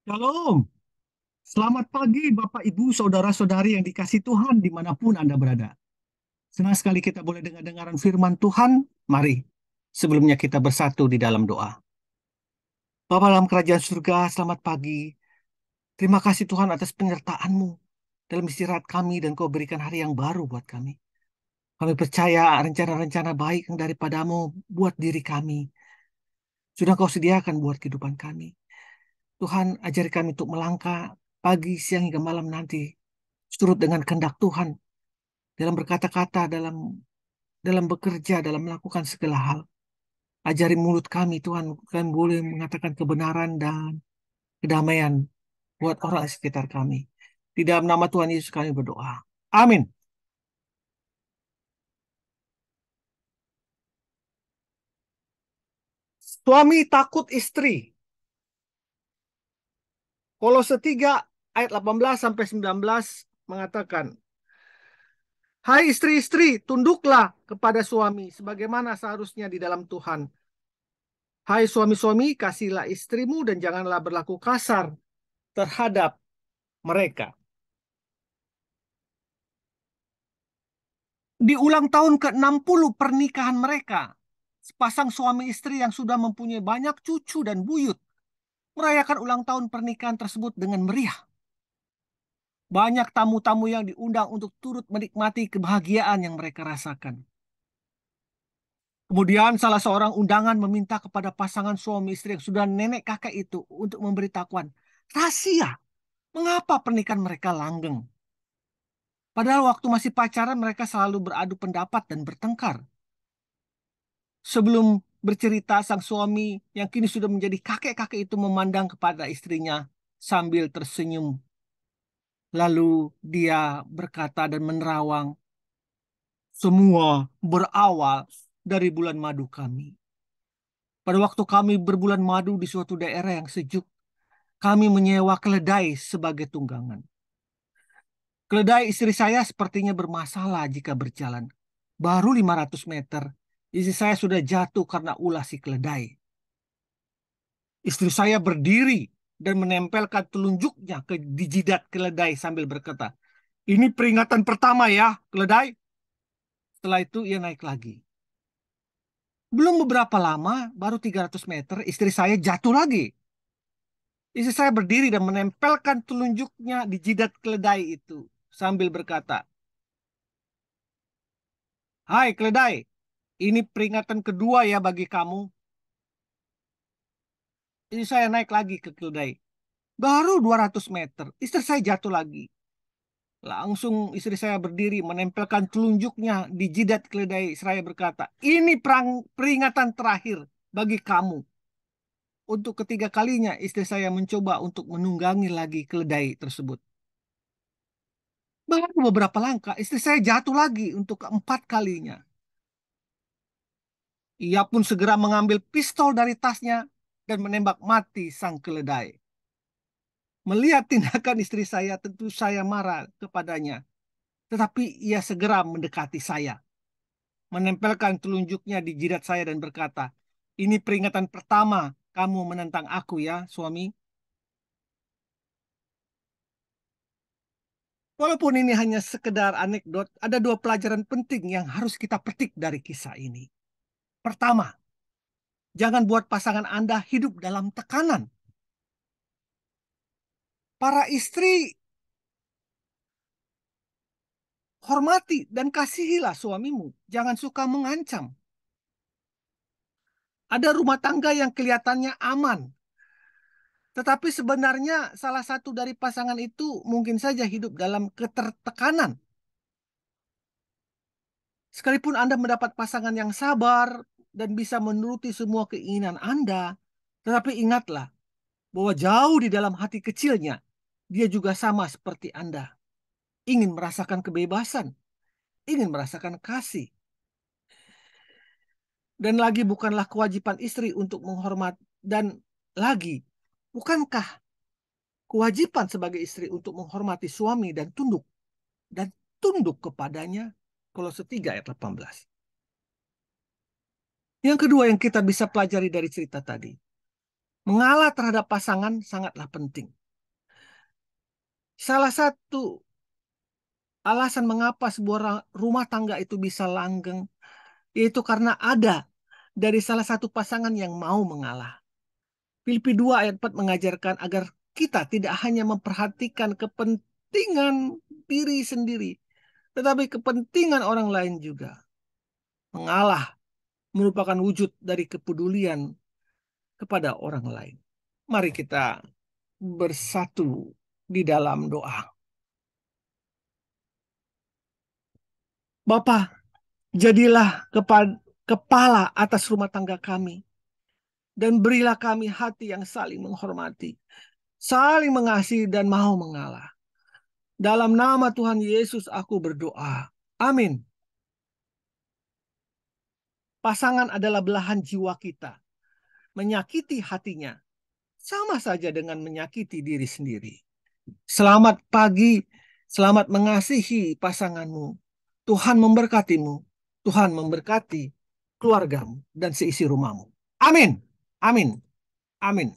Shalom, selamat pagi Bapak Ibu Saudara-saudari yang dikasih Tuhan dimanapun Anda berada. Senang sekali kita boleh dengar-dengaran firman Tuhan. Mari, sebelumnya kita bersatu di dalam doa. Bapa dalam kerajaan surga, selamat pagi. Terima kasih Tuhan atas penyertaan-Mu dalam istirahat kami dan Kau berikan hari yang baru buat kami. Kami percaya rencana-rencana baik yang daripadamu buat diri kami. Sudah Kau sediakan buat kehidupan kami. Tuhan, ajari kami untuk melangkah pagi, siang, hingga malam nanti. Turut dengan kehendak Tuhan dalam berkata-kata, dalam bekerja, dalam melakukan segala hal. Ajari mulut kami, Tuhan, kami boleh mengatakan kebenaran dan kedamaian buat orang sekitar kami. Di dalam nama Tuhan Yesus kami berdoa. Amin. Suami takut istri. Kolose 3 ayat 18 sampai 19 mengatakan, hai istri-istri, tunduklah kepada suami sebagaimana seharusnya di dalam Tuhan. Hai suami-suami, kasihlah istrimu dan janganlah berlaku kasar terhadap mereka. Di ulang tahun ke-60 pernikahan mereka, sepasang suami istri yang sudah mempunyai banyak cucu dan buyut merayakan ulang tahun pernikahan tersebut dengan meriah. Banyak tamu-tamu yang diundang untuk turut menikmati kebahagiaan yang mereka rasakan. Kemudian salah seorang undangan meminta kepada pasangan suami istri yang sudah nenek kakek itu untuk memberitahuan rahasia mengapa pernikahan mereka langgeng. Padahal waktu masih pacaran mereka selalu beradu pendapat dan bertengkar. Sebelum bercerita, sang suami yang kini sudah menjadi kakek-kakek itu memandang kepada istrinya sambil tersenyum. Lalu dia berkata dan menerawang, semua berawal dari bulan madu kami. Pada waktu kami berbulan madu di suatu daerah yang sejuk, kami menyewa keledai sebagai tunggangan. Keledai istri saya sepertinya bermasalah jika berjalan. Baru 500 meter, istri saya sudah jatuh karena ulah si keledai. Istri saya berdiri dan menempelkan telunjuknya di jidat keledai sambil berkata, ini peringatan pertama ya, keledai. Setelah itu ia naik lagi. Belum beberapa lama, baru 300 meter, istri saya jatuh lagi. Istri saya berdiri dan menempelkan telunjuknya di jidat keledai itu sambil berkata, hai keledai, ini peringatan kedua ya bagi kamu. Istri saya naik lagi ke keledai. Baru 200 meter, istri saya jatuh lagi. Langsung istri saya berdiri menempelkan telunjuknya di jidat keledai. Saya berkata, ini peringatan terakhir bagi kamu. Untuk ketiga kalinya istri saya mencoba untuk menunggangi lagi keledai tersebut. Baru beberapa langkah istri saya jatuh lagi untuk keempat kalinya. Ia pun segera mengambil pistol dari tasnya dan menembak mati sang keledai. Melihat tindakan istri saya tentu saya marah kepadanya. Tetapi ia segera mendekati saya, menempelkan telunjuknya di jidat saya dan berkata, ini peringatan pertama kamu menentang aku ya, suami. Walaupun ini hanya sekedar anekdot, ada dua pelajaran penting yang harus kita petik dari kisah ini. Pertama, jangan buat pasangan Anda hidup dalam tekanan. Para istri, hormati dan kasihilah suamimu. Jangan suka mengancam. Ada rumah tangga yang kelihatannya aman, tetapi sebenarnya salah satu dari pasangan itu mungkin saja hidup dalam ketertekanan. Sekalipun Anda mendapat pasangan yang sabar dan bisa menuruti semua keinginan Anda, tetapi ingatlah bahwa jauh di dalam hati kecilnya, dia juga sama seperti Anda. Ingin merasakan kebebasan, ingin merasakan kasih. Dan lagi bukanlah kewajiban istri untuk menghormat. Dan lagi, bukankah kewajiban sebagai istri untuk menghormati suami dan tunduk kepadanya. Kolose 3 ayat 18. Yang kedua yang kita bisa pelajari dari cerita tadi. Mengalah terhadap pasangan sangatlah penting. Salah satu alasan mengapa sebuah rumah tangga itu bisa langgeng, yaitu karena ada dari salah satu pasangan yang mau mengalah. Filipi 2 ayat 4 mengajarkan agar kita tidak hanya memperhatikan kepentingan diri sendiri, tetapi kepentingan orang lain juga. Mengalah merupakan wujud dari kepedulian kepada orang lain. Mari kita bersatu di dalam doa. Bapa, jadilah kepala atas rumah tangga kami, dan berilah kami hati yang saling menghormati, saling mengasihi, dan mau mengalah. Dalam nama Tuhan Yesus aku berdoa. Amin. Pasangan adalah belahan jiwa kita. Menyakiti hatinya sama saja dengan menyakiti diri sendiri. Selamat pagi, selamat mengasihi pasanganmu. Tuhan memberkatimu. Tuhan memberkati keluargamu dan seisi rumahmu. Amin. Amin. Amin.